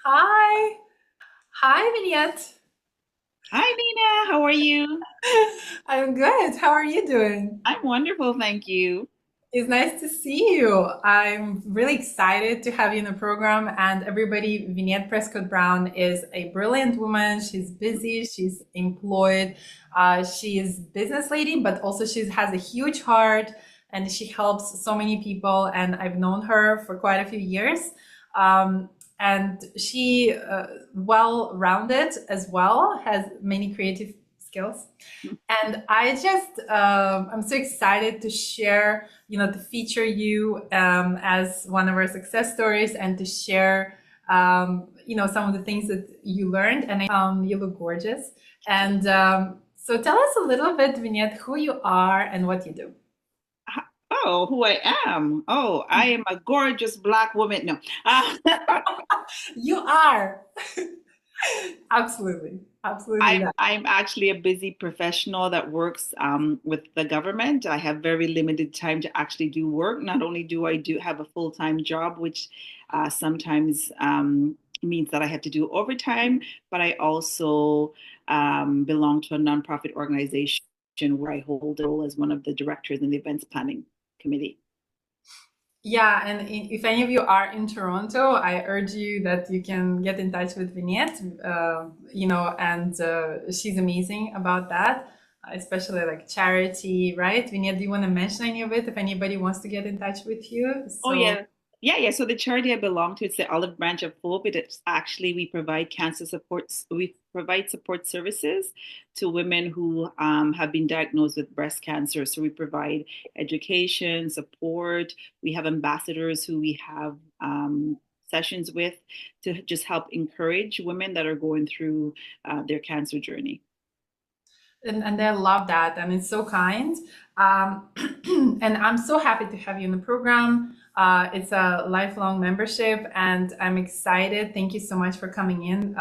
Hi. Hi, Vinette. Hi, Nina. How are you? I'm good. How are you doing? I'm wonderful, thank you. It's nice to see you. I'm really excited to have you in the program. And everybody, Vinette Prescott Brown is a brilliant woman. She's busy, she's employed, she is business lady, but also she has a huge heart and she helps so many people. And I've known her for quite a few years. Um, and she, well-rounded as well, has many creative skills. And I'm so excited to share, to feature you as one of our success stories and to share, some of the things that you learned. And you look gorgeous. And so tell us a little bit, Vignette, who you are and what you do. Oh, who I am? Oh, I am a gorgeous black woman. No, You are. Absolutely. Absolutely I'm that. I'm actually a busy professional that works with the government. I have very limited time to actually do work. Not only do I do have a full-time job, which sometimes means that I have to do overtime, but I also belong to a nonprofit organization where I hold a role as one of the directors in the events planning committee. Yeah, and if any of you are in Toronto, I urge you that you can get in touch with Vinette, and she's amazing about that, especially like charity, right? Vinette, do you want to mention any of it if anybody wants to get in touch with you? Oh So, yeah. Yeah. So the charity I belong to, it's the Olive Branch of Hope. It's actually we provide cancer supports. We provide support services to women who have been diagnosed with breast cancer. So we provide education, support. We have ambassadors who we have sessions with to just help encourage women that are going through their cancer journey. and they love that, and it's so kind. And I'm so happy to have you in the program. It's a lifelong membership, and I'm excited. Thank you so much for coming in.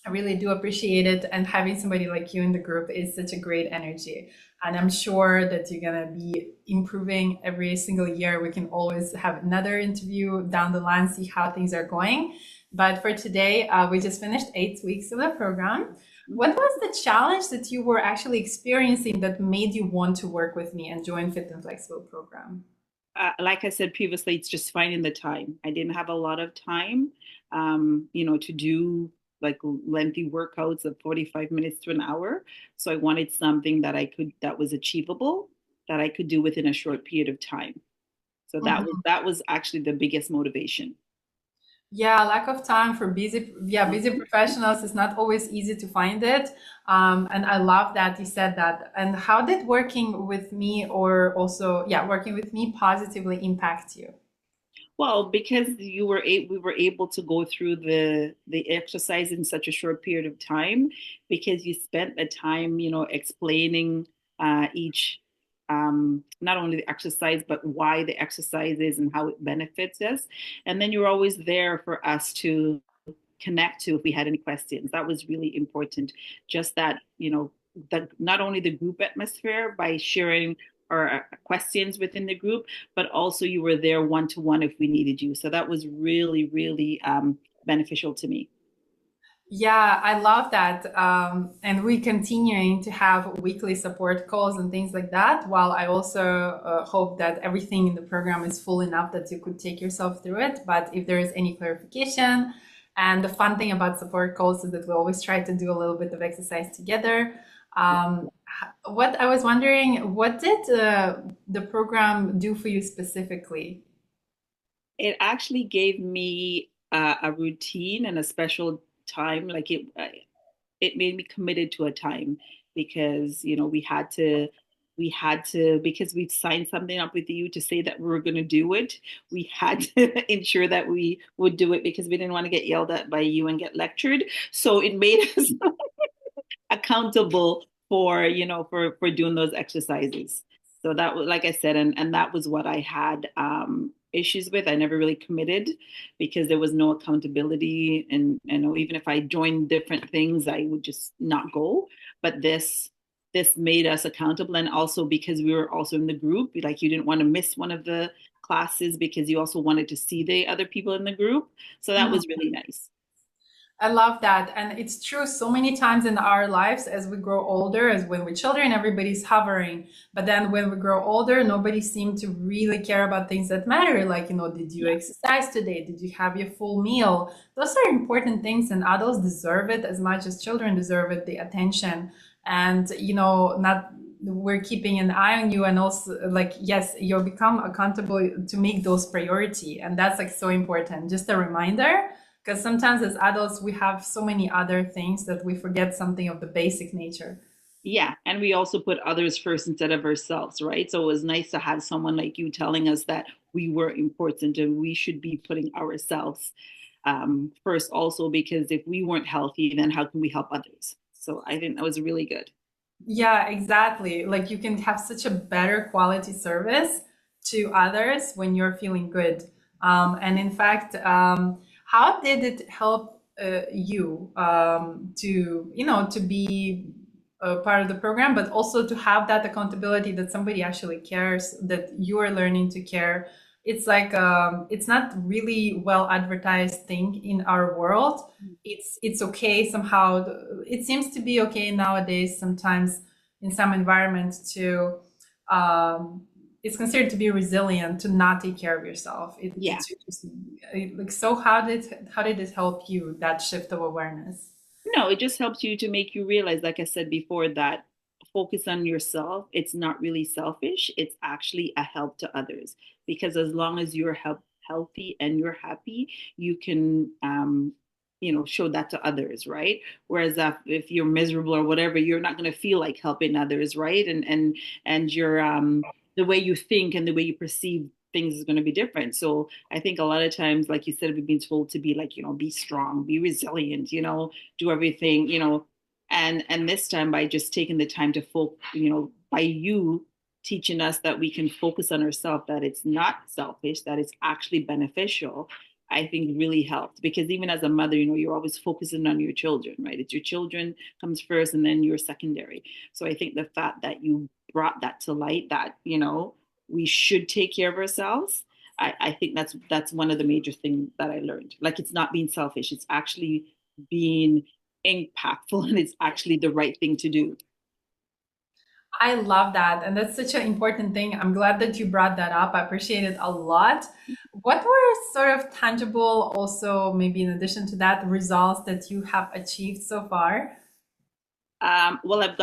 I really do appreciate it. And having somebody like you in the group is such a great energy. And I'm sure that you're going to be improving every single year. We can always have another interview down the line, see how things are going. But for today, we just finished 8 weeks of the program. What was the challenge that you were actually experiencing that made you want to work with me and join Fit and Flexible program? Like I said previously, it's just finding the time. I didn't have a lot of time, to do like lengthy workouts of 45 minutes to an hour. So I wanted something that was achievable, that I could do within a short period of time. So that was actually the biggest motivation. Yeah, lack of time for busy professionals is not always easy to find it. And I love that you said that. And how did working with me or also, yeah, working with me positively impact you? Well, because we were able to go through the exercise in such a short period of time, because you spent the time, explaining each not only the exercise but why the exercise is and how it benefits us, and then you're always there for us to connect to if we had any questions. That was really important. Just that, not only the group atmosphere by sharing our questions within the group, but also you were there one to one if we needed you. So that was really, really beneficial to me. Yeah, I love that. And we continuing to have weekly support calls and things like that. While I also hope that everything in the program is full enough that you could take yourself through it. But if there is any clarification, and the fun thing about support calls is that we always try to do a little bit of exercise together. What I was wondering, what did the program do for you specifically? It actually gave me a routine and a special time. Like it made me committed to a time, because we had to because we'd signed something up with you to say that we were going to do it. We had to ensure that we would do it, because we didn't want to get yelled at by you and get lectured. So it made us accountable for for doing those exercises. So that was, like I said, and that was what I had issues with. I never really committed because there was no accountability, and even if I joined different things I would just not go. But this made us accountable, and also because we were also in the group, like you didn't want to miss one of the classes because you also wanted to see the other people in the group. So that was really nice. I love that. And it's true so many times in our lives as we grow older, as when we're children, everybody's hovering. But then when we grow older, nobody seems to really care about things that matter. Like, did you Yeah. exercise today? Did you have your full meal? Those are important things, and adults deserve it as much as children deserve it, the attention. And, not we're keeping an eye on you, and also like, yes, you'll become accountable to make those priority. And that's like so important. Just a reminder, because sometimes as adults, we have so many other things that we forget something of the basic nature. Yeah, and we also put others first instead of ourselves, right? So it was nice to have someone like you telling us that we were important and we should be putting ourselves first, also, because if we weren't healthy, then how can we help others? So I think that was really good. Yeah, exactly. Like you can have such a better quality service to others when you're feeling good. And in fact, how did it help you to be a part of the program, but also to have that accountability that somebody actually cares, that you are learning to care? It's like it's not really well advertised thing in our world. It's okay somehow. It seems to be okay nowadays sometimes in some environments to it's considered to be resilient to not take care of yourself. Yeah. It's just, like, so how did it help you, that shift of awareness? No, it just helps you to make you realize, like I said before, that focus on yourself. It's not really selfish. It's actually a help to others. Because as long as you're healthy and you're happy, you can, show that to others, right? Whereas if you're miserable or whatever, you're not going to feel like helping others, right? And your the way you think and the way you perceive things is going to be different. So I think a lot of times, like you said, we've been told to be like, be strong, be resilient, do everything, and this time by just taking the time to focus, by you teaching us that we can focus on ourselves, that it's not selfish, that it's actually beneficial, I think really helped. Because even as a mother, you're always focusing on your children, right? It's your children comes first and then you're secondary. So I think the fact that you brought that to light, that, we should take care of ourselves. I think that's one of the major things that I learned. Like, it's not being selfish, it's actually being impactful, and it's actually the right thing to do. I love that. And that's such an important thing. I'm glad that you brought that up. I appreciate it a lot. What were sort of tangible, also, maybe in addition to that, results that you have achieved so far? Well, I've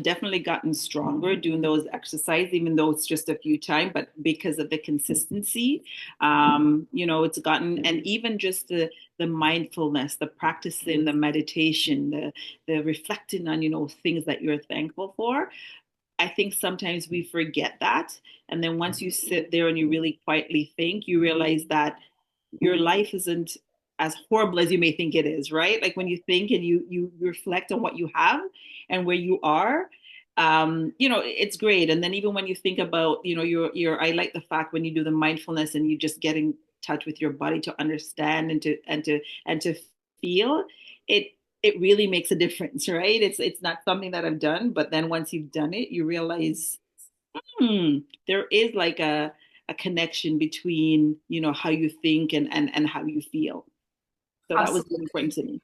definitely gotten stronger doing those exercises, even though it's just a few times, but because of the consistency, it's gotten, and even just the mindfulness, the practicing, the meditation, the reflecting on, things that you're thankful for. I think sometimes we forget that. And then once you sit there and you really quietly think, you realize that your life isn't as horrible as you may think it is, right? Like when you think and you reflect on what you have and where you are, it's great. And then even when you think about, your I like the fact when you do the mindfulness and you just get in touch with your body to understand and to feel it. It really makes a difference, right? It's not something that I've done, but then once you've done it, you realize, there is like a connection between, how you think and how you feel. So that was really Absolutely. important to me.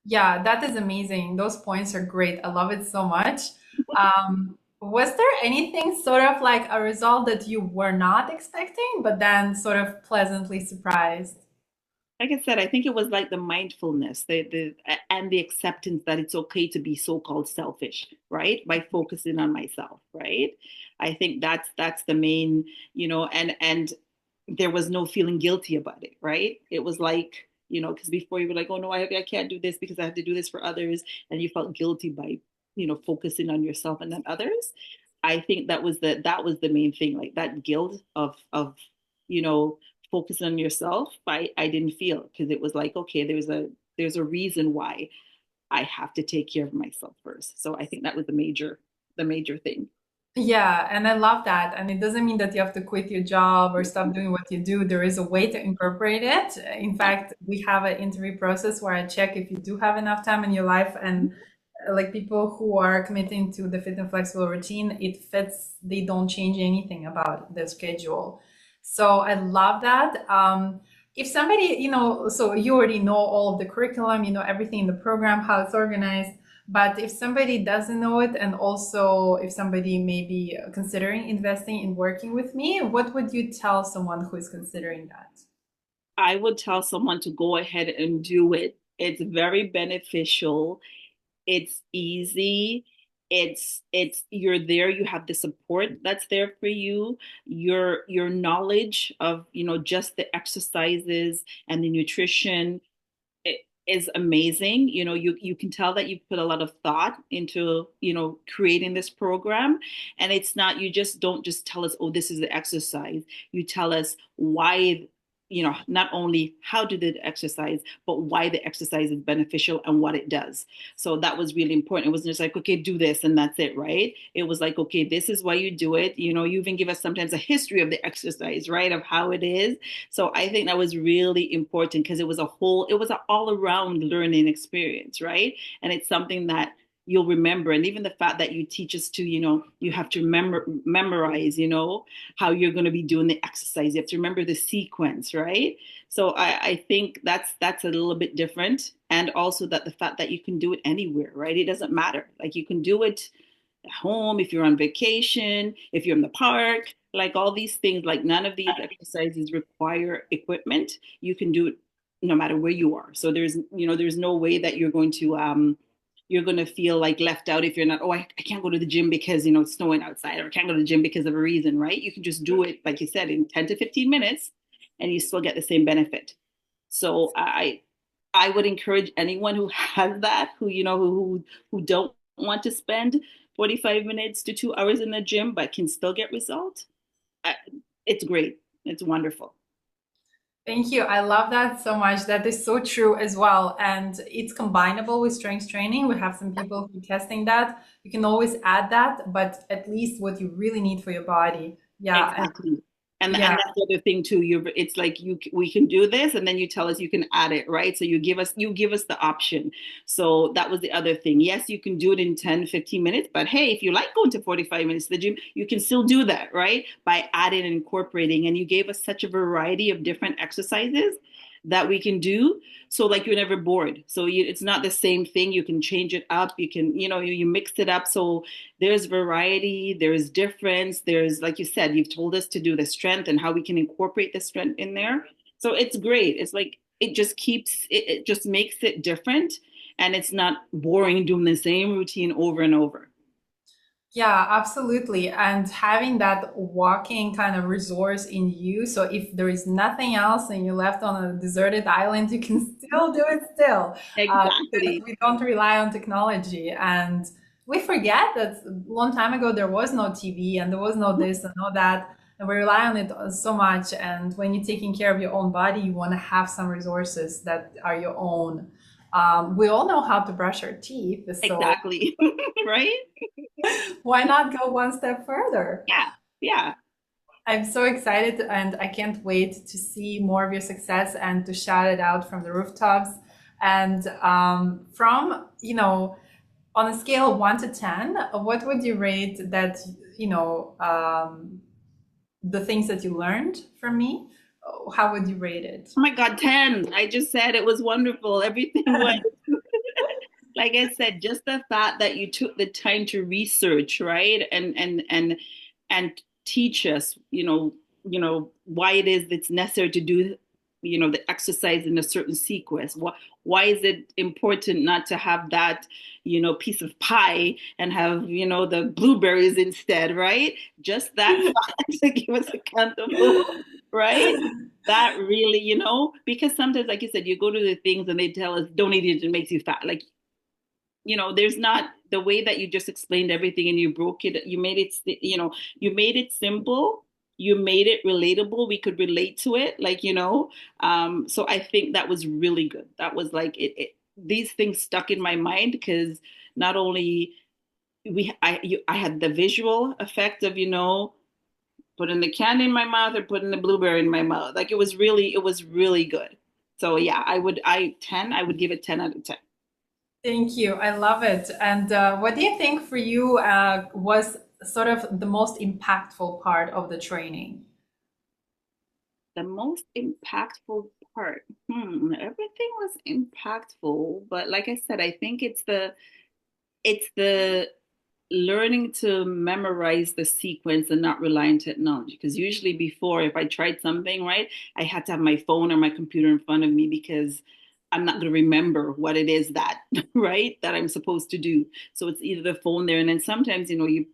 Yeah, that is amazing. Those points are great. I love it so much. Was there anything sort of like a result that you were not expecting, but then sort of pleasantly surprised? Like I said, I think it was like the mindfulness, and the acceptance that it's okay to be so-called selfish, right? By focusing on myself, right? I think that's the main, and there was no feeling guilty about it, right? It was like, because before you were like, oh no, I can't do this because I have to do this for others, and you felt guilty by, focusing on yourself and not others. I think that was the main thing, like that guilt of, you know, focusing on yourself. I didn't feel, because it was like, okay, there's a reason why I have to take care of myself first. So I think that was the major thing. Yeah, and I love that. And it doesn't mean that you have to quit your job or stop doing what you do. There is a way to incorporate it. In Yeah. fact, we have an interview process where I check if you do have enough time in your life, and like people who are committing to the fit and flexible routine, it fits, they don't change anything about the schedule. So I love that. If somebody, so you already know all of the curriculum, you know everything in the program, how it's organized. But if somebody doesn't know it, and also if somebody may be considering investing in working with me, what would you tell someone who is considering that? I would tell someone to go ahead and do it. It's very beneficial. It's easy. It's you're there, you have the support that's there for you. Your knowledge of, just the exercises and the nutrition is amazing. You can tell that you've put a lot of thought into, creating this program. And it's not, you just don't just tell us, oh, this is the exercise. You tell us why, not only how to do the exercise, but why the exercise is beneficial and what it does. So that was really important. It wasn't just like, okay, do this and that's it, right? It was like, okay, this is why you do it. You even give us sometimes a history of the exercise, right? Of how it is. So I think that was really important because it was an all around learning experience, right? And it's something that you'll remember. And even the fact that you teach us to, you have to memorize, how you're going to be doing the exercise. You have to remember the sequence, right? So I think that's a little bit different. And also that the fact that you can do it anywhere, right? It doesn't matter. Like you can do it at home, if you're on vacation, if you're in the park, like all these things, like none of these exercises require equipment. You can do it no matter where you are. So there's no way that you're going to feel like left out if you're not, oh, I can't go to the gym because, it's snowing outside, or I can't go to the gym because of a reason, right? You can just do it, like you said, in 10 to 15 minutes and you still get the same benefit. So I would encourage anyone who has that, who don't want to spend 45 minutes to 2 hours in the gym, but can still get results. It's great. It's wonderful. Thank you. I love that so much. That is so true as well. And it's combinable with strength training. We have some people who are testing that. You can always add that, but at least what you really need for your body. Yeah. And Exactly. And yeah. that's the other thing too. It's like we can do this, and then you tell us you can add it, right? So you give us the option. So that was the other thing. Yes, you can do it in 10, 15 minutes, but hey, if you like going to 45 minutes to the gym, you can still do that, right? By adding and incorporating. And you gave us such a variety of different exercises that we can do. So like you're never bored. So it's not the same thing. You can change it up. You can, you mix it up. So there's variety, there's difference, there's, like you said, you've told us to do the strength and how we can incorporate the strength in there. So it's great. It's like it just makes it different, and it's not boring doing the same routine over and over. Yeah, absolutely. And having that walking kind of resource in you. So if there is nothing else and you're left on a deserted island, you can still do it still. Because Exactly. we don't rely on technology. And we forget that a long time ago there was no TV and there was no this and no that. And we rely on it so much. And when you're taking care of your own body, you want to have some resources that are your own. We all know how to brush our teeth. So Exactly. Right? why not go one step further? Yeah. Yeah. I'm so excited and I can't wait to see more of your success and to shout it out from the rooftops. And on a scale of 1 to 10, what would you rate that, the things that you learned from me? How would you rate it? Oh my God, 10. I just said it was wonderful. Everything was, like I said, just the fact that you took the time to research, right? And teach us, why it is that's necessary to do, the exercise in a certain sequence. Why is it important not to have that, piece of pie and have, the blueberries instead, right? Just that fact to keep us accountable, right? That really, because sometimes, like you said, you go to the things and they tell us, don't eat it, it makes you fat. Like, there's not the way that you just explained everything and you broke it, you made it simple, you made it relatable, we could relate to it, like, so I think that was really good. That was like these things stuck in my mind because not only I had the visual effect of, putting the candy in my mouth or putting the blueberry in my mouth. Like it was really good. So yeah, I would give it 10 out of 10. Thank you. I love it. And what do you think for you was sort of the most impactful part of the training? The most impactful part. Everything was impactful, but like I said, I think it's the learning to memorize the sequence and not rely on technology. Because usually before, if I tried something, right, I had to have my phone or my computer in front of me because I'm not going to remember what it is that, right, that I'm supposed to do. So it's either the phone there, and then sometimes, you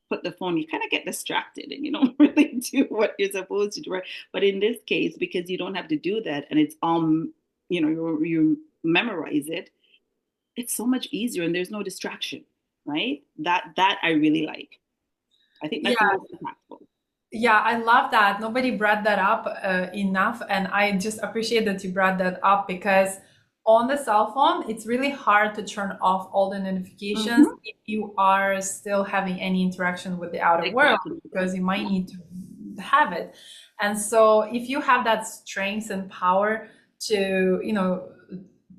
put the phone, you kind of get distracted and you don't really do what you're supposed to do, right? But in this case, because you don't have to do that and it's you memorize it, it's so much easier and there's no distraction, right? That I really like. I think that's the Yeah, most impactful. yeah, I love that. Nobody brought that up enough, and I just appreciate that you brought that up because on the cell phone, it's really hard to turn off all the notifications Hmm. if you are still having any interaction with the outer world, Exactly. because you might Yeah. need to have it. And so, if you have that strength and power to,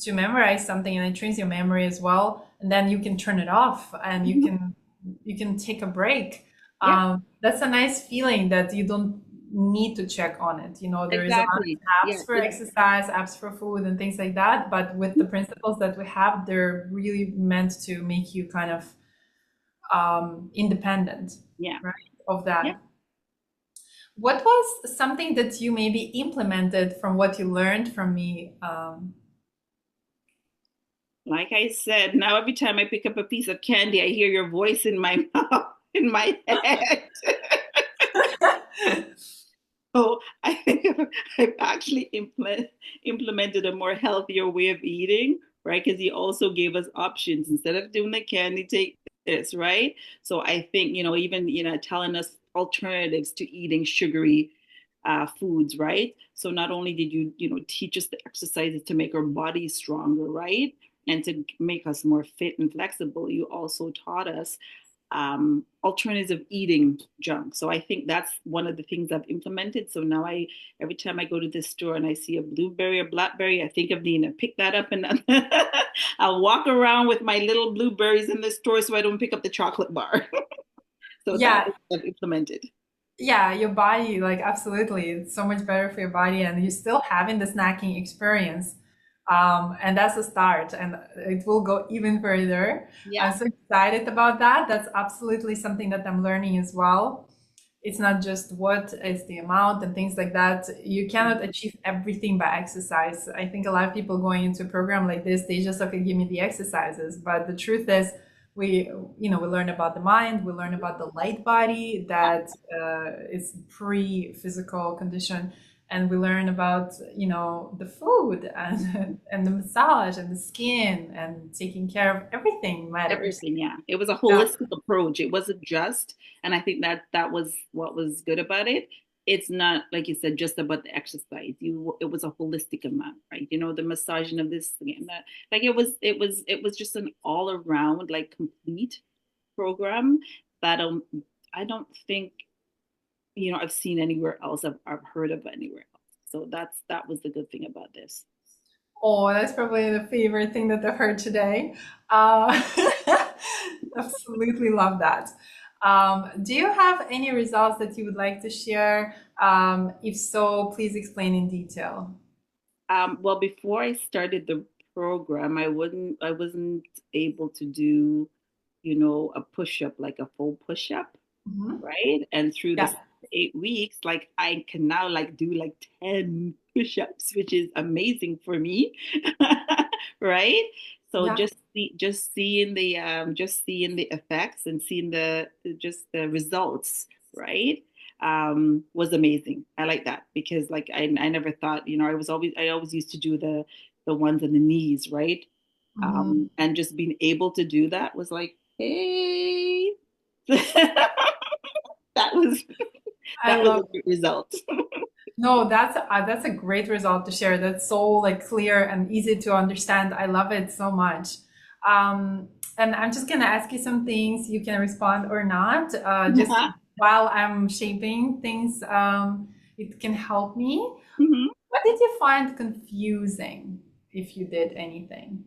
to memorize something, and it trains your memory as well, and then you can turn it off and you Mhm. can take a break. Yeah, That's a nice feeling that you don't need to check on it. There is a lot exactly. of Yeah, apps for exercise, apps for food, and things like that. But with the principles that we have, they're really meant to make you kind of independent, yeah, right? Of yeah. that. What was something that you maybe implemented from what you learned from me? Like I said, now every time I pick up a piece of candy, I hear your voice in my mouth, in my head. So I think I've actually implemented a more healthier way of eating, right? Because he also gave us options instead of doing the candy, take this, right? So I think even telling us alternatives to eating sugary foods, right? So not only did you teach us the exercises to make our bodies stronger, right? And to make us more fit and flexible, you also taught us alternative eating junk. So I think that's one of the things I've implemented. So now every time I go to this store and I see a blueberry or blackberry, I think of Nina, pick that up and I'll walk around with my little blueberries in the store so I don't pick up the chocolate bar. So that Yeah, I've implemented. yeah, your body, like absolutely, it's so much better for your body, and you're still having the snacking experience. And that's a start, and it will go even further. Yeah. I'm so excited about that. That's absolutely something that I'm learning as well. It's not just what is the amount and things like that. You cannot achieve everything by exercise. I think a lot of people going into a program like this, they just, okay, give me the exercises. But the truth is, we learn about the mind, we learn about the light body that is pre-physical condition, and we learn about the food and and the massage and the skin and taking care of everything matters. Everything, yeah. It was a Yeah. holistic approach. It wasn't just, and I think that was what was good about it. It's not like you said, just about the exercise. It was a holistic amount, right? The massaging of this thing and that. Like it was just an all around like complete program that I don't think I've seen anywhere else. I've heard of anywhere else. So that was the good thing about this. Oh, that's probably the favorite thing that I've heard today. Absolutely love that. Do you have any results that you would like to share? If so, please explain in detail. Well, before I started the program, I wasn't able to do, a push up, like a full push up, Mhm. right? And through the Yeah. 8 weeks, like I can now like do like 10 push ups, which is amazing for me, right? So Yeah. just seeing the effects and seeing the results, right? Was amazing. I like that because like I never thought, I always used to do the ones on the knees, right? Mhm. And just being able to do that was like, hey, that was I that was love a good result. No, that's a great result to share. That's so like clear and easy to understand. I love it so much. And I'm just gonna ask you some things. You can respond or not. Just while I'm shaping things, it can help me. Mhm. What did you find confusing if you did anything?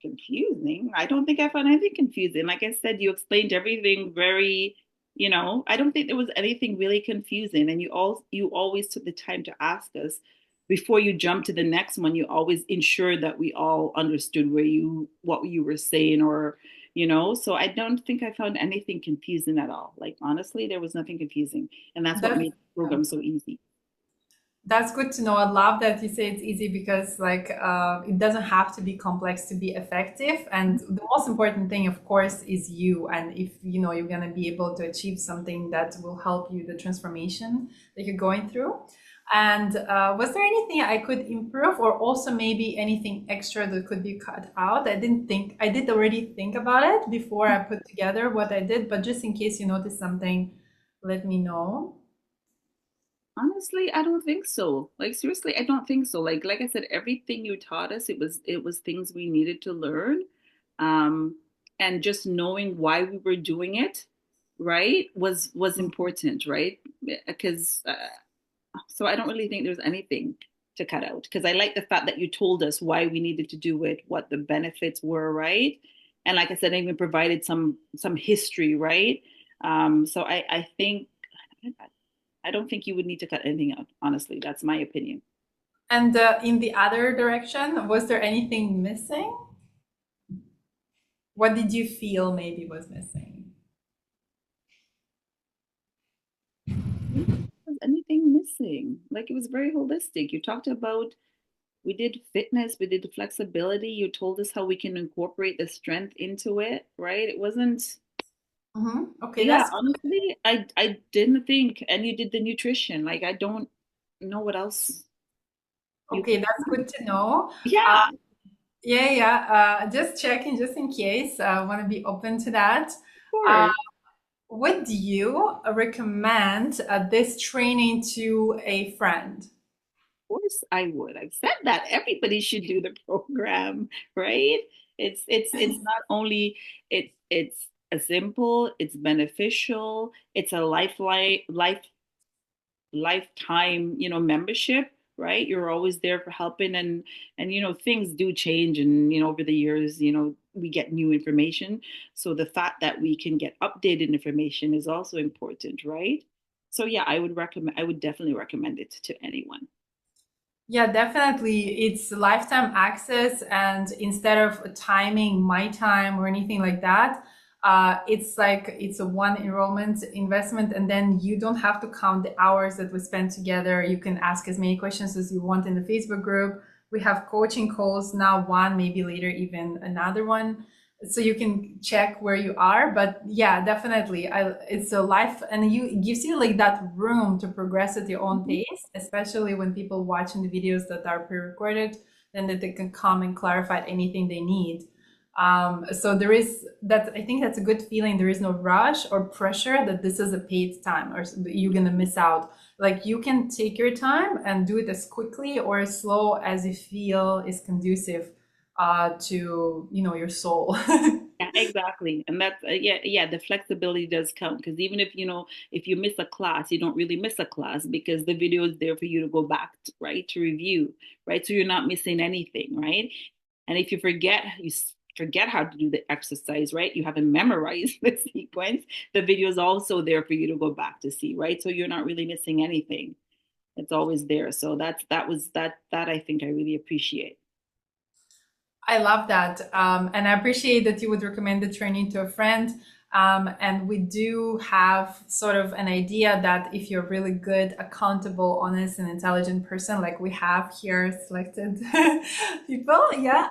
Confusing. I don't think I found anything confusing. Like I said, you explained everything very. I don't think there was anything really confusing. And you always took the time to ask us before you jump to the next one. You always ensured that we all understood what you were saying, so I don't think I found anything confusing at all. Like honestly, there was nothing confusing. And that's what That's made the program so easy. That's good to know. I love that you say it's easy because it doesn't have to be complex to be effective. And the most important thing, of course, is you. And if you're going to be able to achieve something that will help you, the transformation that you're going through. And was there anything I could improve, or also maybe anything extra that could be cut out? I did already think about it before I put together what I did, but just in case you notice something, let me know. Honestly, I don't think so. Like seriously, I don't think so. Like I said, everything you taught us, it was things we needed to learn. Um, and just knowing why we were doing it, right, was important, right? Because so I don't really think there's anything to cut out because I like the fact that you told us why we needed to do it, what the benefits were, right? And like I said, I even provided some history, right? So I think I don't think you would need to cut anything out. Honestly, that's my opinion. And in the other direction, was there anything missing? What did you feel maybe was missing? Was anything missing? Like it was very holistic. You talked about we did fitness, we did the flexibility. You told us how we can incorporate the strength into it, right? It wasn't. Okay, Yeah, that's honestly, I didn't think, and you did the nutrition. Like I don't know what else you okay. could That's do. good to know. Uh, Yeah, of yeah, yeah. Just checking, just in case. I want to be open to that. Uh, course. would you recommend this training to a friend? Course I would. I've said that everybody should do the program, right? It's not only it's a simple, it's beneficial, it's a lifetime, membership, right? You're always there for helping and things do change and over the years, we get new information. So the fact that we can get updated information is also important, right? So yeah, I would definitely recommend it to anyone. Yeah, definitely. It's lifetime access, and instead of timing my time or anything like that, it's like it's a one enrollment investment, and then you don't have to count the hours that we spend together. You can ask as many questions as you want in the Facebook group. We have coaching calls now, one, maybe later, even another one, so you can check where you are. But yeah, definitely, it's a life, and it gives you like that room to progress at your own Mhm. pace, especially when people watching the videos that are pre-recorded, then that they can come and clarify anything they need. So there is that. I think that's a good feeling. There is no rush or pressure that this is a paid time or you're gonna miss out. Like you can take your time and do it as quickly or as slow as you feel is conducive to your soul. Yeah, exactly. And that's yeah, the flexibility does count because even if you miss a class, you don't really miss a class because the video is there for you to go back to, right, to review, right? So you're not missing anything, right? And if you forget how to do the exercise, right? You haven't memorized the sequence, the video is also there for you to go back to see, right? So you're not really missing anything. It's always there. So that I think I really appreciate. I love that. And I appreciate that you would recommend the training to a friend. And we do have sort of an idea that if you're really good, accountable, honest, and intelligent person, like we have here selected people, yeah,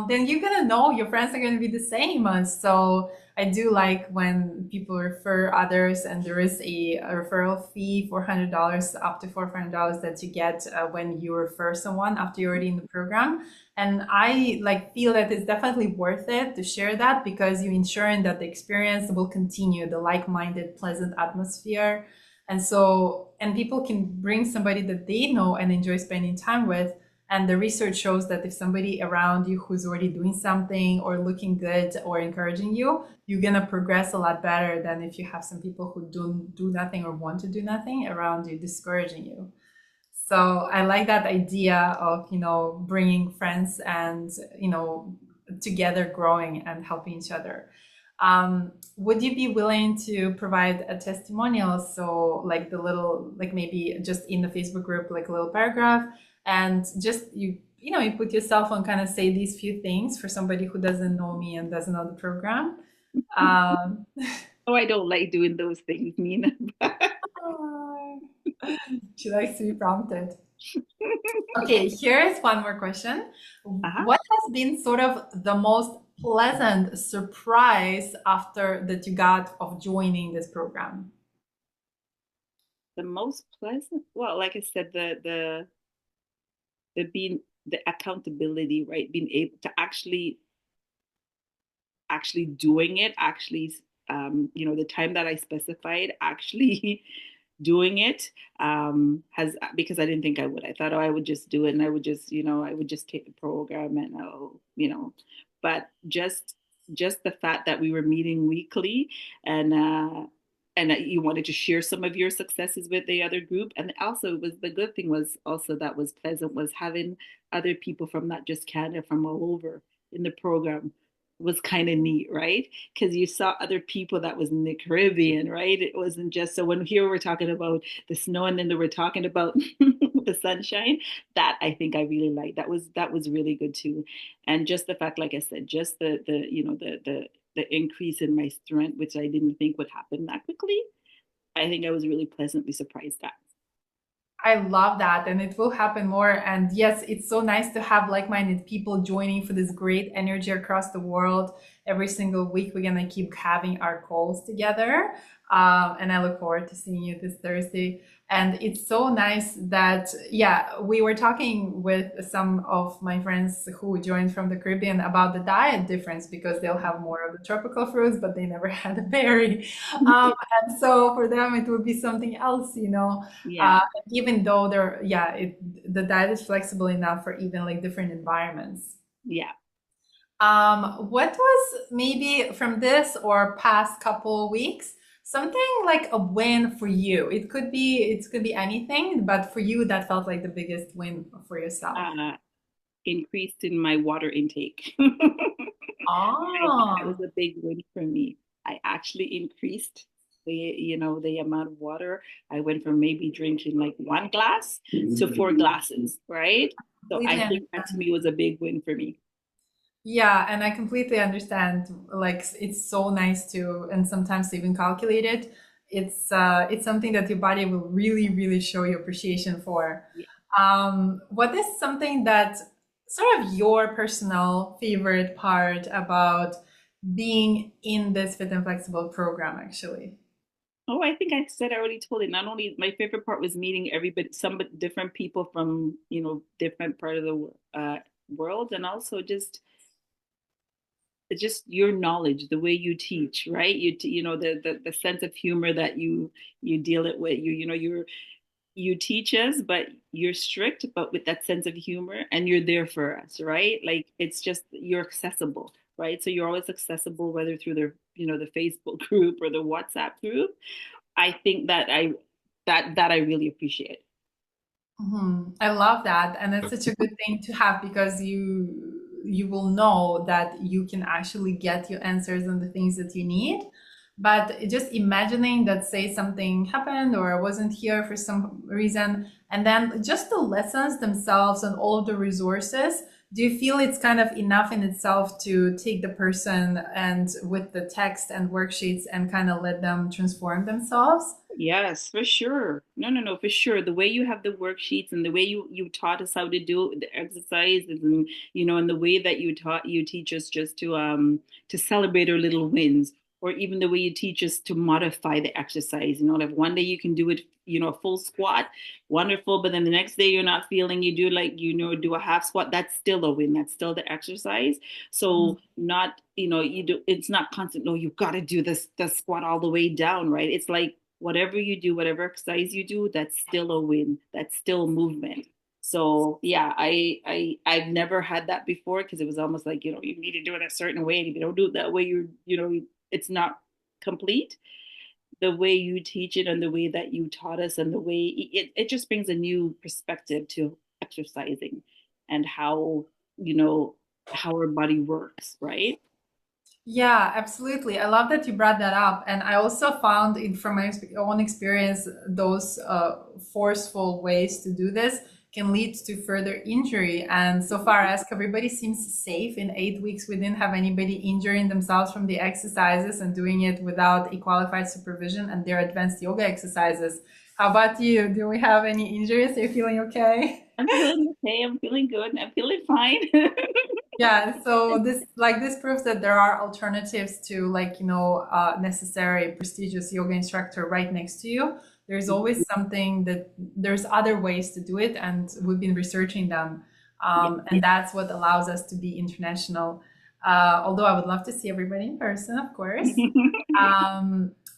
then you're gonna know your friends are gonna be the same. So I do like when people refer others, and there is a referral fee, $400 up to $400 that you get when you refer someone after you're already in the program. And I like feel that it's definitely worth it to share that because you're ensuring that the experience will continue, the like-minded pleasant atmosphere. And people can bring somebody that they know and enjoy spending time with. And the research shows that if somebody around you who's already doing something or looking good or encouraging you, you're gonna progress a lot better than if you have some people who don't do nothing or want to do nothing around you discouraging you. So I like that idea of, bringing friends and, together growing and helping each other. Would you be willing to provide a testimonial? So like the little, like maybe just in the Facebook group, like a little paragraph, and just you put yourself on, kind of say these few things for somebody who doesn't know me and doesn't know the program. Um, Oh, I don't like doing those things, Nina. she likes to be prompted. Okay, here is one more question. Uh-huh. What has been sort of the most pleasant surprise after that you got of joining this program? The most pleasant, well, like I said, the being the accountability, right? Being able to actually doing it, actually, the time that I specified, actually doing it, has, because I didn't think I would. I thought, oh, I would just do it, and I would just, I would just take the program, and but just the fact that we were meeting weekly, and you wanted to share some of your successes with the other group, and also was the good thing was also that was pleasant was having other people from not just Canada, from all over in the program, was kind of neat, right? Because you saw other people that was in the Caribbean, right? It wasn't just, so when here we're talking about the snow, and then they were talking about the sunshine. That I think I really liked. That was really good too. And just the fact, like I said, just the increase in my strength, which I didn't think would happen that quickly. I think I was really pleasantly surprised at. I love that, and it will happen more. And yes, it's so nice to have like-minded people joining for this great energy across the world. Every single week, we're gonna keep having our calls together, and I look forward to seeing you this Thursday. And it's so nice that, yeah, we were talking with some of my friends who joined from the Caribbean about the diet difference because they'll have more of the tropical fruits, but they never had a berry. And so for them, it would be something else, Yeah, even though the diet is flexible enough for even like different environments. yeah. What was maybe from this or past couple weeks something like a win for you? It could be anything, but for you that felt like the biggest win for yourself. Uh, Increased in my water intake. I think that was Oh, a big win for me. I actually increased the amount of water. I went from maybe drinking like 1 glass to 4 glasses, right? So completely I think that to understand. me was a big win for me. Yeah, and I completely understand. Like it's so nice to, and sometimes even calculate it. It's something that your body will really, really show you appreciation for. Yeah. What is something that sort of your personal favorite part about being in this Fit and Flexible program, actually? Oh, I think I said I already told it. Not only my favorite part was meeting everybody, some different people from different part of the world, and also just your knowledge, the way you teach, right? The sense of humor that you deal it with. You teach us, but you're strict, but with that sense of humor, and you're there for us, right? Like it's just you're accessible, right? So you're always accessible, whether through the Facebook group or the WhatsApp group. I think that I really appreciate. I love that, and it's such a good thing to have because you will know that you can actually get your answers on the things that you need. But just imagining that, say something happened or I wasn't here for some reason, and then just the lessons themselves and all of the resources. Do you feel it's kind of enough in itself to take the person and with the text and worksheets and kind of let them transform themselves? Yes, for sure. No, no, no, for sure. The way you have the worksheets, and the way you taught us how to do the exercises, and and the way that you teach us just to celebrate our little wins, or even the way you teach us to modify the exercise. Like one day you can do it, a full squat, wonderful, but then the next day you're not feeling, you do like, do a half squat. That's still a win. That's still the exercise. So not, it's not constant, no, you've got to do the squat all the way down, right? It's like whatever you do, whatever exercise you do, that's still a win. That's still movement. So yeah, I've never had that before, because it was almost like, you need to do it a certain way. And if you don't do it that way, it's not complete. The way you teach it, and the way that you taught us, and the way it just brings a new perspective to exercising, and how, you know, how our body works, right? Yeah, absolutely. I love that you brought that up. And I also found in from my own experience, those forceful ways to do this can lead to further injury. And so far as everybody seems safe in 8 weeks, we didn't have anybody injuring themselves from the exercises and doing it without a qualified supervision and their advanced yoga exercises. How about you? Do we have any injuries? Are you feeling okay? I'm feeling okay. I'm feeling good. I'm feeling fine. Yeah, so this proves that there are alternatives to like, necessary prestigious yoga instructor right next to you. There's always something that there's other ways to do it, and we've been researching them. Yeah. And that's what allows us to be international. Although I would love to see everybody in person, of course.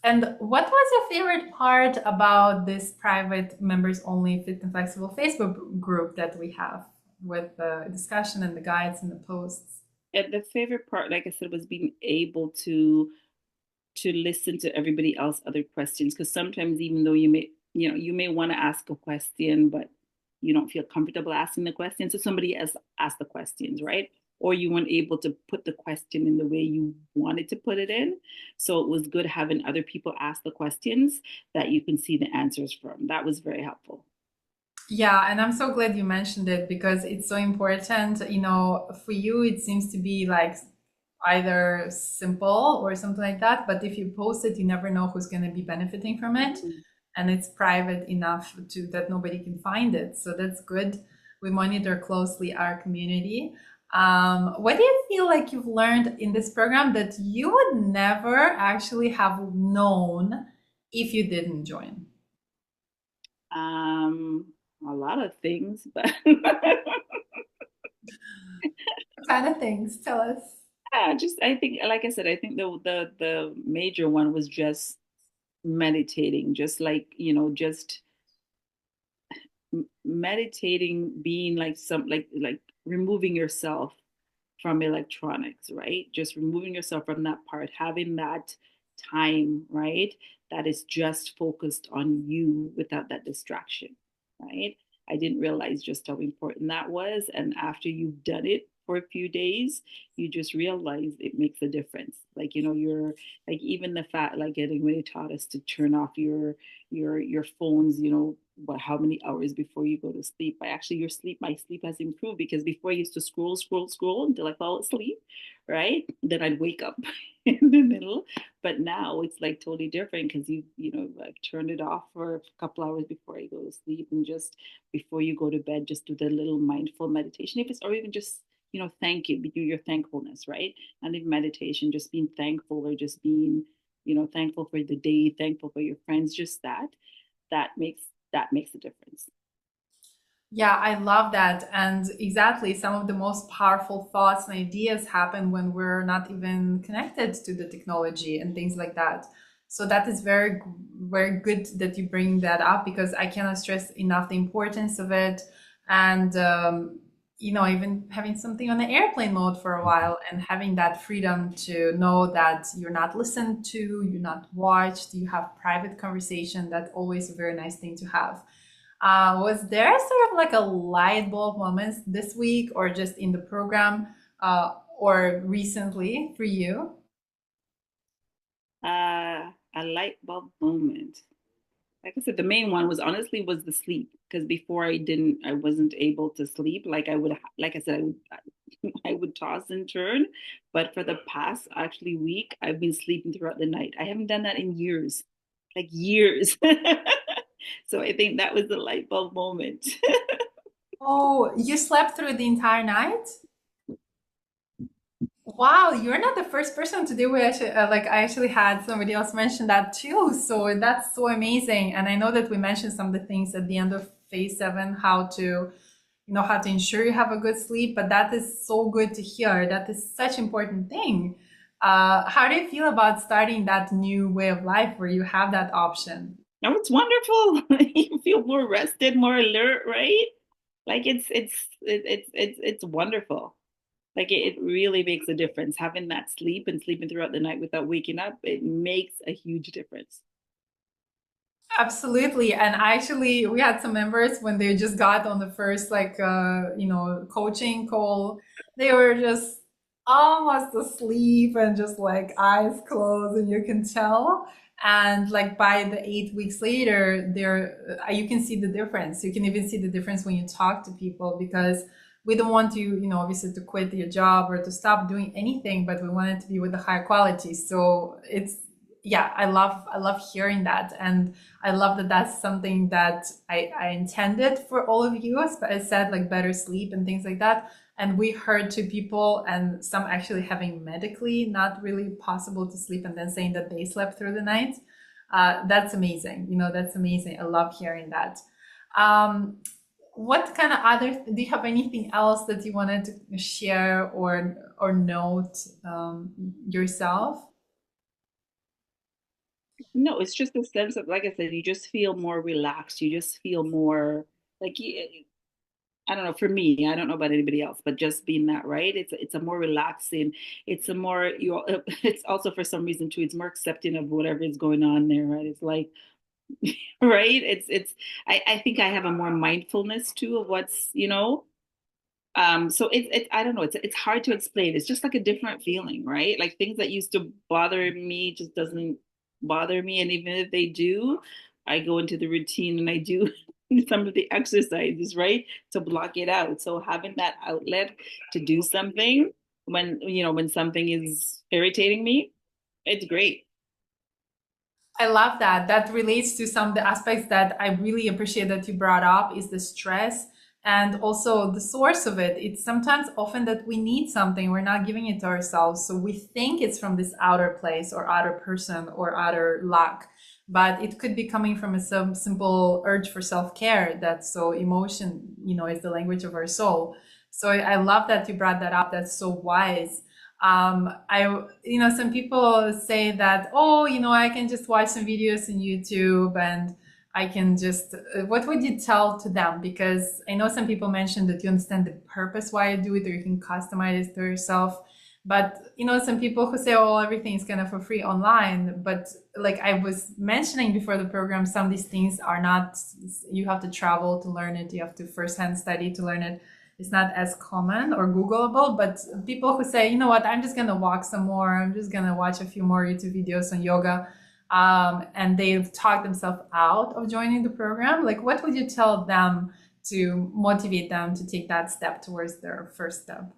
And what was your favorite part about this private members only Fit and Flexible Facebook group that we have with the discussion and the guides and the posts? And the favorite part, like I said, was being able to listen to everybody else other questions, because sometimes even though you may want to ask a question but you don't feel comfortable asking the question, so somebody else asked the questions, right? Or you weren't able to put the question in the way you wanted to put it in, so it was good having other people ask the questions that you can see the answers from. That was very helpful. Yeah, and I'm so glad you mentioned it because it's so important. For you, it seems to be like either simple or something like that. But if you post it, you never know who's going to be benefiting from it. And it's private enough to that nobody can find it. So that's good. We monitor closely our community. What do you feel like you've learned in this program that you would never actually have known if you didn't join? um a lot of things, but What kind of things? Tell us. yeah, just I think, like I said, I think the major one was just meditating, just like, just meditating, being like like removing yourself from electronics, right? Just removing yourself from that part, having that time, right? That is just focused on you without that distraction, right? I didn't realize just how important that was. And after you've done it for a few days, you just realize it makes a difference. Like, you're like, even the fact, like getting when they taught us to turn off your phones, what, how many hours before you go to sleep. I actually, my sleep has improved, because before I used to scroll until I fall asleep, right? Then I'd wake up in the middle. But now it's like totally different, because like turn it off for a couple hours before I go to sleep, and just before you go to bed, just do the little mindful meditation, if it's, or even just, thank you, do your thankfulness, right? And in meditation, just being thankful, or just being, thankful for the day, thankful for your friends, just that makes that makes a difference. Yeah, I love that. And exactly, some of the most powerful thoughts and ideas happen when we're not even connected to the technology and things like that. So that is very, very good that you bring that up because I cannot stress enough the importance of it. And, even having something on the airplane mode for a while and having that freedom to know that you're not listened to, you're not watched, you have private conversation. That's always a very nice thing to have. Was there sort of like a light bulb moment this week or just in the program or recently for you? A light bulb moment. Like I said, the main one was honestly was the sleep, because before I wasn't able to sleep. Like I would, like I said, I would toss and turn. But for the past actually week, I've been sleeping throughout the night. I haven't done that in years, like years. So I think that was the light bulb moment. Oh, you slept through the entire night? Wow, you're not the first person to do it. Like I actually had somebody else mention that too. So that's so amazing. And I know that we mentioned some of the things at the end of phase seven, how to ensure you have a good sleep. But that is so good to hear. That is such important thing. How do you feel about starting that new way of life where you have that option? No, it's wonderful. You feel more rested, more alert, right? Like it's wonderful. Like it really makes a difference. Having that sleep and sleeping throughout the night without waking up, it makes a huge difference. Absolutely. And actually, we had some members when they just got on the first, like, coaching call, they were just almost asleep and just like eyes closed, and you can tell. And like by the 8 weeks later, there you can see the difference. You can even see the difference when you talk to people, because we don't want you, obviously to quit your job or to stop doing anything, but we want it to be with a high quality. So it's, yeah, I love hearing that, and I love that that's something that I intended for all of you. As I said, like better sleep and things like that. And we heard two people, and some actually having medically not really possible to sleep, and then saying that they slept through the night. That's amazing. That's amazing. I love hearing that. Um, what kind of other, do you have anything else that you wanted to share or note yourself? No, it's just a sense of, like I said, you just feel more relaxed. You just feel more like I don't know, for me, I don't know about anybody else, but just being that, right? It's a more relaxing, it's a more you it's also for some reason too, it's more accepting of whatever is going on there, right? It's like right? It's I think I have a more mindfulness too of what's, so it's I don't know, it's hard to explain. It's just like a different feeling, right? Like things that used to bother me just doesn't bother me. And even if they do, I go into the routine and I do some of the exercises, right? To block it out. So having that outlet to do something when when something is irritating me, it's great. I love that. That relates to some of the aspects that I really appreciate that you brought up, is the stress and also the source of it. It's sometimes often that we need something, we're not giving it to ourselves. So we think it's from this outer place or outer person or outer luck, but it could be coming from a some simple urge for self-care. That's so emotion, is the language of our soul. So I love that you brought that up. That's so wise. Some people say that, oh, I can just watch some videos on YouTube, and I can just, what would you tell to them? Because I know some people mentioned that you understand the purpose why you do it, or you can customize it to yourself. But, some people who say, oh, everything is kind of for free online. But like I was mentioning before the program, some of these things are not, you have to travel to learn it. You have to firsthand study to learn it. It's not as common or Googleable, but people who say, you know what, I'm just going to walk some more. I'm just going to watch a few more YouTube videos on yoga. And they've talked themselves out of joining the program. Like, what would you tell them to motivate them to take that step towards their first step?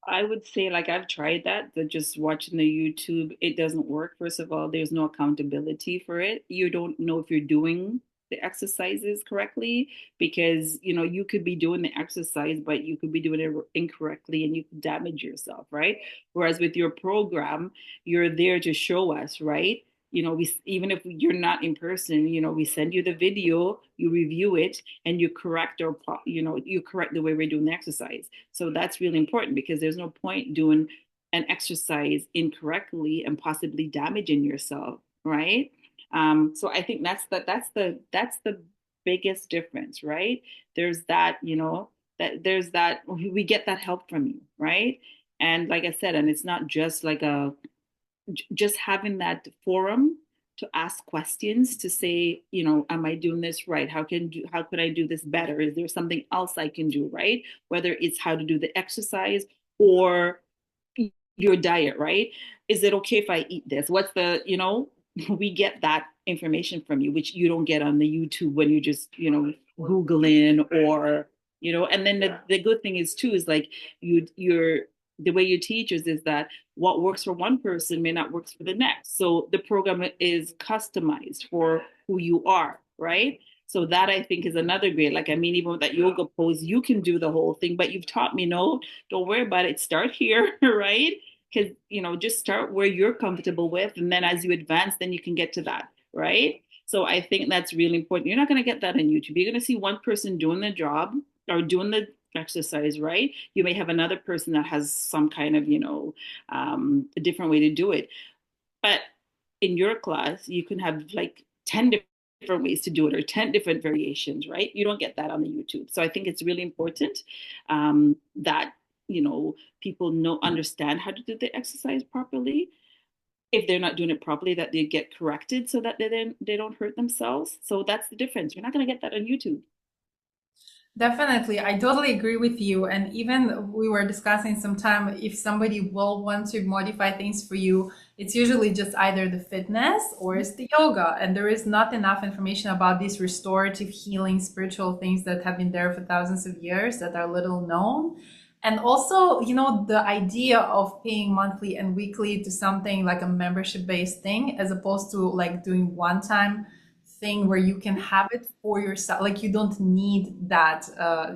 I would say, like, I've tried that just watching the YouTube, it doesn't work. First of all, there's no accountability for it. You don't know if you're doing the exercises correctly because, you could be doing the exercise, but you could be doing it incorrectly and you could damage yourself, right? Whereas with your program, you're there to show us, right? We even if you're not in person, we send you the video, you review it, and you correct you correct the way we're doing the exercise. So that's really important because there's no point doing an exercise incorrectly and possibly damaging yourself, right? So I think that's the biggest difference, right? There's that, there's that we get that help from you, right? And like I said, and it's not just like just having that forum to ask questions to say, am I doing this right? How could I do this better? Is there something else I can do, right? Whether it's how to do the exercise or your diet, right? Is it okay if I eat this? What's we get that information from you, which you don't get on the YouTube when you just, Googling or, and then the good thing is too, is like you're the way you teach is that what works for one person may not work for the next. So the program is customized for who you are, right? So that I think is another great. Like, I mean, even with that yoga pose, you can do the whole thing, but you've taught me, no, don't worry about it. Start here, right? Because, just start where you're comfortable with. And then as you advance, then you can get to that, right? So I think that's really important. You're not going to get that on YouTube. You're going to see one person doing the job or doing the exercise, right? You may have another person that has some kind of, a different way to do it. But in your class, you can have like 10 different ways to do it or 10 different variations, right? You don't get that on the YouTube. So I think it's really important that, people understand how to do the exercise properly. If they're not doing it properly, that they get corrected so that they don't hurt themselves. So that's the difference. You're not going to get that on YouTube. Definitely, I totally agree with you. And even we were discussing sometime if somebody will want to modify things for you, it's usually just either the fitness or it's the yoga. And there is not enough information about these restorative healing spiritual things that have been there for thousands of years that are little known. And also, the idea of paying monthly and weekly to something like a membership based thing, as opposed to like doing one time thing where you can have it for yourself. Like you don't need that.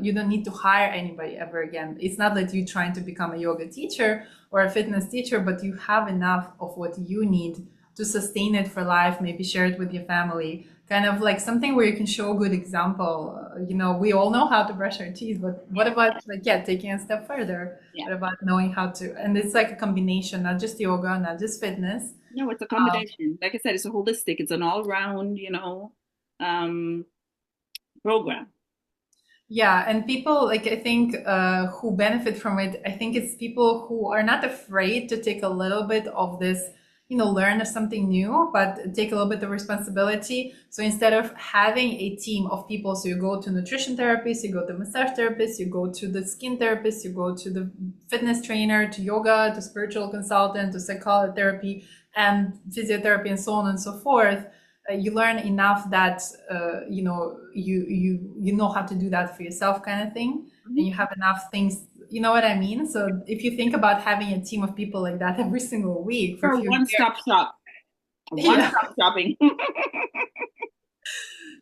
You don't need to hire anybody ever again. It's not that you're trying to become a yoga teacher or a fitness teacher, but you have enough of what you need to sustain it for life. Maybe share it with your family. Kind of like something where you can show a good example. We all know how to brush our teeth, but what about like yeah, taking a step further? Yeah. What about knowing how to? And it's like a combination, not just yoga, not just fitness. No, it's a Um, combination. Like I said, it's a holistic, it's an all-round, um, program. Yeah, and people like I think who benefit from it, I think it's people who are not afraid to take a little bit of this, learn something new, but take a little bit of responsibility. So instead of having a team of people, so you go to nutrition therapist, you go to massage therapist, you go to the skin therapist, you go to the fitness trainer, to yoga, to spiritual consultant, to psychotherapy and physiotherapy, and so on and so forth. You learn enough that you know how to do that for yourself, kind of thing, and Mhm. you have enough things. You know what I mean? So if you think about having a team of people like that every single week for For a a few years, one-stop shop, a yeah, one-stop shopping.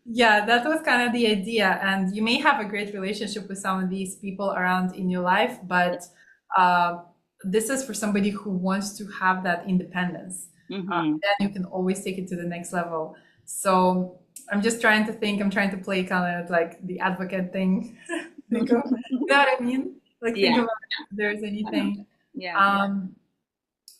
yeah, that was kind of the idea. And you may have a great relationship with some of these people around in your life, but uh, this is for somebody who wants to have that independence. Hmm. Then you can always take it to the next level. So I'm just trying to think, I'm trying to play kind of like the advocate thing. Think of, you know what I mean? Like think Yeah, about if there's I know. anything. Yeah. Um,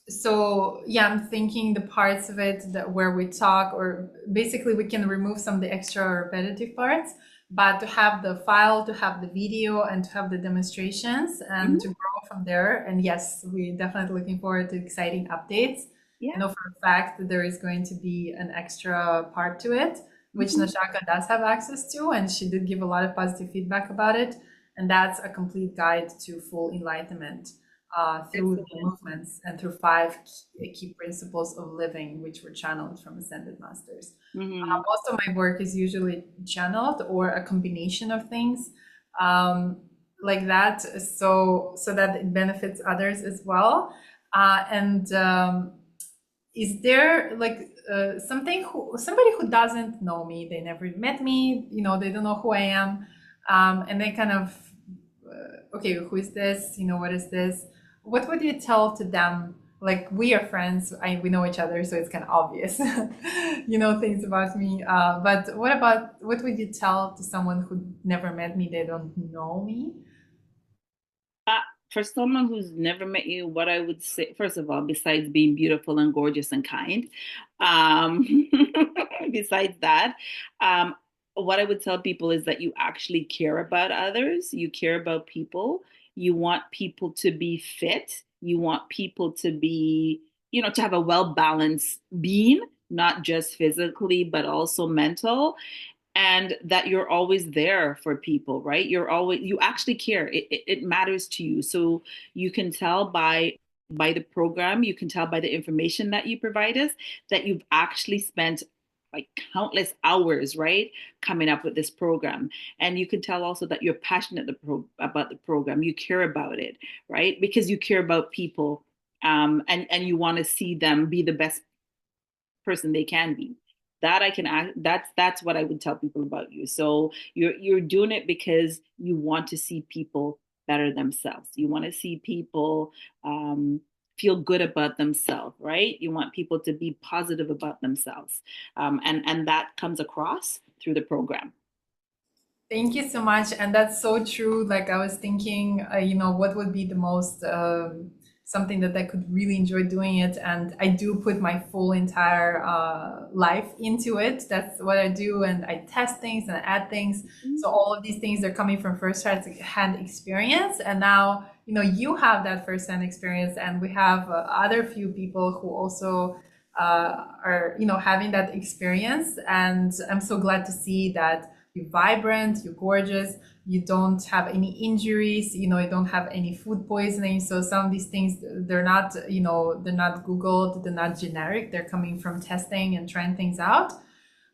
so yeah, I'm thinking the parts of it that where we talk, or basically we can remove some of the extra repetitive parts, but to have the file, to have the video, and to have the demonstrations, and to Hmm. grow from there. And yes, we're definitely looking forward to exciting updates. I Yeah. know for a fact that there is going to be an extra part to it, which Hmm. Nashaka does have access to, and she did give a lot of positive feedback about it. And that's a complete guide to full enlightenment through the Excellent. movements and through five key principles of living, which were channeled from ascended masters. Hmm. Most of my work is usually channeled or a combination of things um, like that, so that it benefits others as well. And is there like somebody who doesn't know me, they never met me, they don't know who I am, and they kind of okay, who is this? What is this? What would you tell to them? Like we are friends, we know each other, so it's kind of obvious, things about me. But what would you tell to someone who never met me? They don't know me. Uh, for someone who's never met you, what I would say, first of all, besides being beautiful and gorgeous and kind, um, besides that, um, what I would tell people is that you actually care about others, you care about people, you want people to be fit, you want people to be, to have a well balanced being, not just physically, but also mental, and that you're always there for people, right? You actually care. It matters to you. So you can tell by the program, you can tell by the information that you provide us that you've actually spent like countless hours, right, coming up with this program. And you can tell also that you're passionate about the program. You care about it, right? Because you care about people, and you want to see them be the best person they can be. That I can act, that's what I would tell people about you. So you're doing it because you want to see people better themselves. You want to see people feel good about themselves, right? You want people to be positive about themselves, and that comes across through the program. Thank you so much. And that's so true. Like I was thinking, what would be the most something that I could really enjoy doing it. And I do put my full entire life into it. That's what I do. And I test things and I add things. So all of these things are coming from first-hand experience. And now, you have that first-hand experience. And we have other few people who also are, having that experience. And I'm so glad to see that you're vibrant, you're gorgeous, you don't have any injuries, you don't have any food poisoning. So some of these things, they're not, they're not Googled, they're not generic, they're coming from testing and trying things out.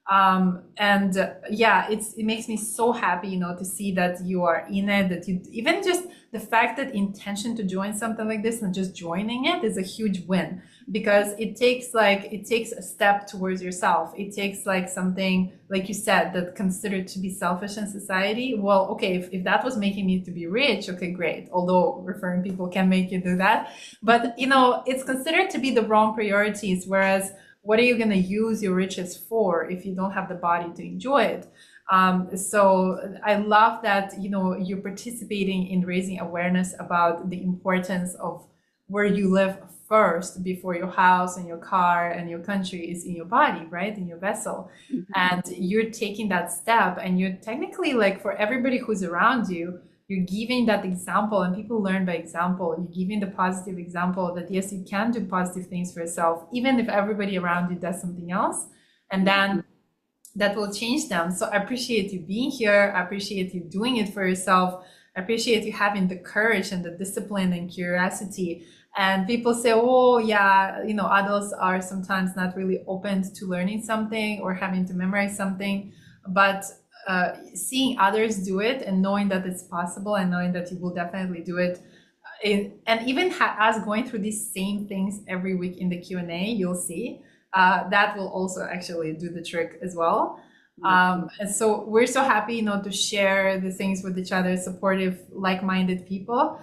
And yeah, it makes me so happy, to see that you are in it, that you even just the fact that intention to join something like this and just joining it is a huge win, because it takes a step towards yourself. It takes like something, like you said, that considered to be selfish in society. Well, okay, if that was making me to be rich, okay, great. Although referring people can make you do that, but it's considered to be the wrong priorities. Whereas what are you going to use your riches for if you don't have the body to enjoy it? So I love that, you're participating in raising awareness about the importance of where you live first before your house and your car and your country is in your body, right? In your vessel. Mm-hmm. And you're taking that step, and you're technically, like, for everybody who's around you, you're giving that example, and people learn by example. You're giving the positive example that yes, you can do positive things for yourself, even if everybody around you does something else, and then that will change them. So I appreciate you being here. I appreciate you doing it for yourself. I appreciate you having the courage and the discipline and curiosity. And people say, oh yeah, adults are sometimes not really open to learning something or having to memorize something, but seeing others do it and knowing that it's possible and knowing that you will definitely do it, and even us going through these same things every week in the Q&A, you'll see that will also actually do the trick as well. And so we're so happy, to share the things with each other, supportive, like-minded people.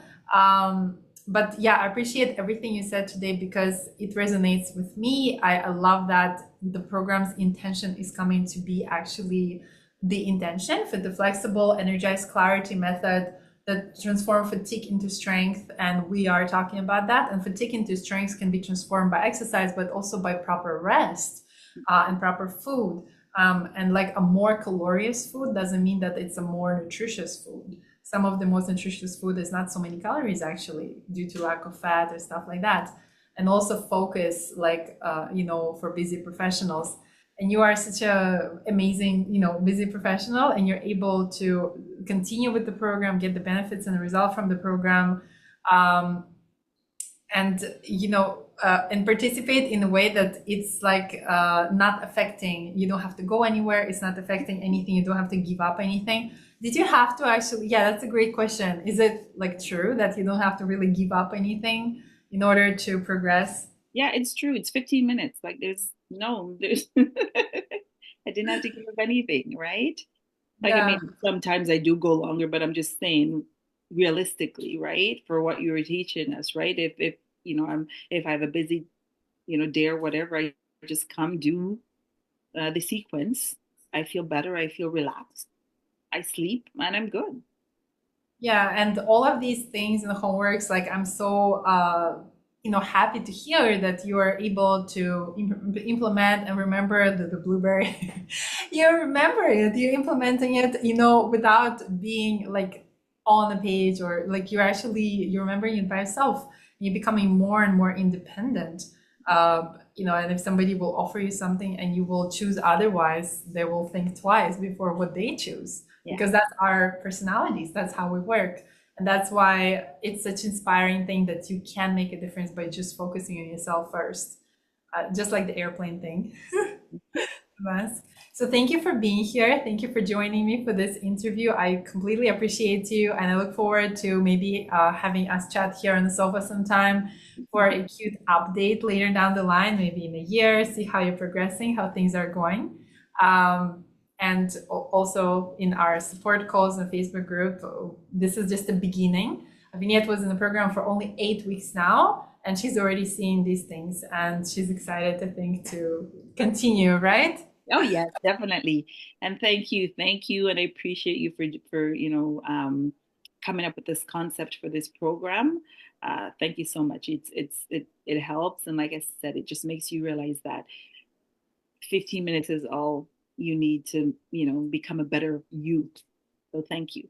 But yeah, I appreciate everything you said today because it resonates with me. I love that the program's intention is coming to be actually the intention for the flexible, energized clarity method that transform fatigue into strength. And we are talking about that. And fatigue into strength can be transformed by exercise, but also by proper rest and proper food. And like a more calorious food doesn't mean that it's a more nutritious food. Some of the most nutritious food is not so many calories actually, due to lack of fat or stuff like that. And also focus, like, for busy professionals. And you are such a amazing, busy professional, and you're able to continue with the program, get the benefits and the result from the program, and and participate in a way that it's like not affecting. You don't have to go anywhere. It's not affecting anything. You don't have to give up anything. Did you have to actually? Yeah, that's a great question. Is it like true that you don't have to really give up anything in order to progress? Yeah, it's true. It's 15 minutes. Like there's I didn't have to give up anything, right? Like I Yeah. mean, sometimes I do go longer, but I'm just saying realistically, right? For what you were teaching us, right? If if I have a busy, day or whatever, I just come do the sequence. I feel better. I feel relaxed. I sleep and I'm good. Yeah, and all of these things and homeworks, like I'm so happy to hear that you are able to implement and remember the blueberry. You remember it, you're implementing it, without being like on the page, or like you're remembering it by yourself. You're becoming more and more independent. And if somebody will offer you something and you will choose otherwise, they will think twice before what they choose, Yeah. because that's our personalities, that's how we work. And that's why it's such an inspiring thing that you can make a difference by just focusing on yourself first, just like the airplane thing. Yes. So thank you for being here. Thank you for joining me for this interview. I completely appreciate you, and I look forward to maybe having us chat here on the sofa sometime for a cute update later down the line, maybe in a year, see how you're progressing, how things are going. And also in our support calls and Facebook group, this is just the beginning. Vinette was in the program for only 8 weeks now, and she's already seeing these things, and she's excited, I think, to continue, right? Oh yes, definitely. And thank you, and I appreciate you for coming up with this concept for this program. Thank you so much. It helps, and like I said, it just makes you realize that 15 minutes is all you need to become a better you. So thank you.